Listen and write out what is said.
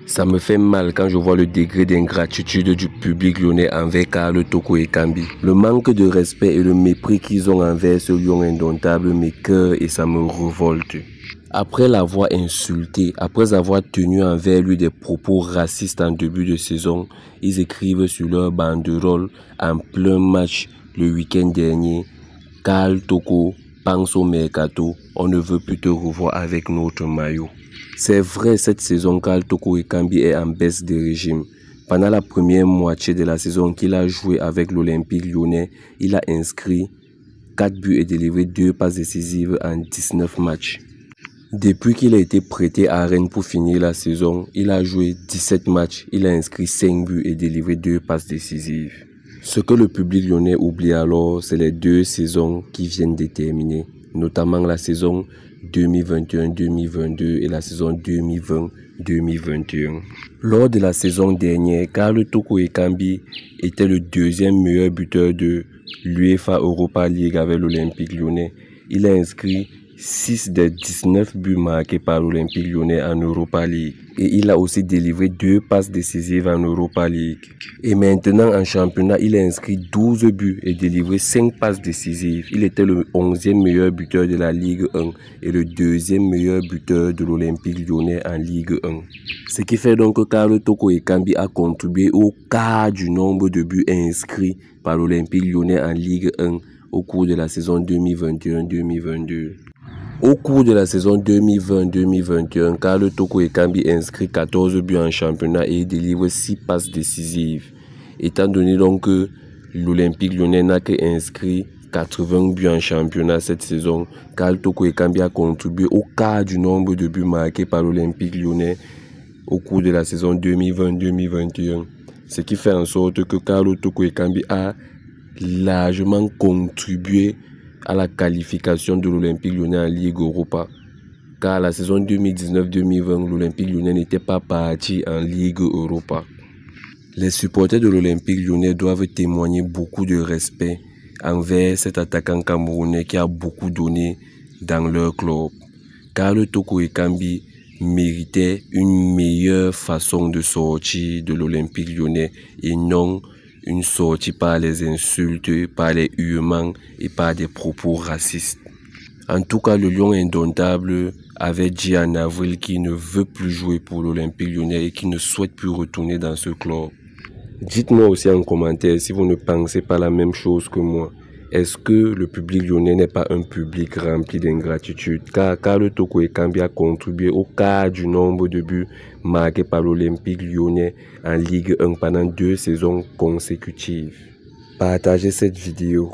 Ça me fait mal quand je vois le degré d'ingratitude du public lyonnais envers Karl Toko Ekambi. Le manque de respect et le mépris qu'ils ont envers ce lion indomptable m'écoeure et ça me révolte. Après l'avoir insulté, après avoir tenu envers lui des propos racistes en début de saison, ils écrivent sur leur banderole en plein match le week-end dernier: Karl Toko, pense au mercato, on ne veut plus te revoir avec notre maillot. C'est vrai, cette saison, Karl Toko Ekambi est en baisse de régime. Pendant la première moitié de la saison qu'il a joué avec l'Olympique lyonnais, il a inscrit 4 buts et délivré 2 passes décisives en 19 matchs. Depuis qu'il a été prêté à Rennes pour finir la saison, il a joué 17 matchs, il a inscrit 5 buts et délivré 2 passes décisives. Ce que le public lyonnais oublie alors, c'est les 2 saisons qui viennent de terminer, notamment la saison 2021-2022 et la saison 2020-2021. Lors de la saison dernière, Karl Toko Ekambi était le deuxième meilleur buteur de l'UEFA Europa League avec l'Olympique lyonnais. Il a inscrit 6 des 19 buts marqués par l'Olympique lyonnais en Europa League. Et il a aussi délivré 2 passes décisives en Europa League. Et maintenant en championnat, il a inscrit 12 buts et délivré 5 passes décisives. Il était le 11e meilleur buteur de la Ligue 1 et le 2e meilleur buteur de l'Olympique lyonnais en Ligue 1. Ce qui fait donc que Karl Toko Ekambi a contribué au quart du nombre de buts inscrits par l'Olympique lyonnais en Ligue 1 au cours de la saison 2021-2022. Au cours de la saison 2020-2021, Karl Toko Ekambi inscrit 14 buts en championnat et délivre 6 passes décisives. Étant donné donc que l'Olympique lyonnais n'a qu'inscrit 80 buts en championnat cette saison, Karl Toko Ekambi a contribué au quart du nombre de buts marqués par l'Olympique lyonnais au cours de la saison 2020-2021. Ce qui fait en sorte que Karl Toko Ekambi a largement contribué à la qualification de l'Olympique lyonnais en Ligue Europa. Car la saison 2019-2020, l'Olympique lyonnais n'était pas parti en Ligue Europa. Les supporters de l'Olympique lyonnais doivent témoigner beaucoup de respect envers cet attaquant camerounais qui a beaucoup donné dans leur club. Karl Toko Ekambi méritait une meilleure façon de sortir de l'Olympique lyonnais et non une sortie par les insultes, par les hurlements et par des propos racistes. En tout cas, le lion indomptable avait dit en avril qu'il ne veut plus jouer pour l'Olympique lyonnais et qu'il ne souhaite plus retourner dans ce club. Dites-moi aussi en commentaire si vous ne pensez pas la même chose que moi. Est-ce que le public lyonnais n'est pas un public rempli d'ingratitude? Car Karl Toko Ekambi a contribué au quart du nombre de buts marqués par l'Olympique lyonnais en Ligue 1 pendant 2 saisons consécutives. Partagez cette vidéo.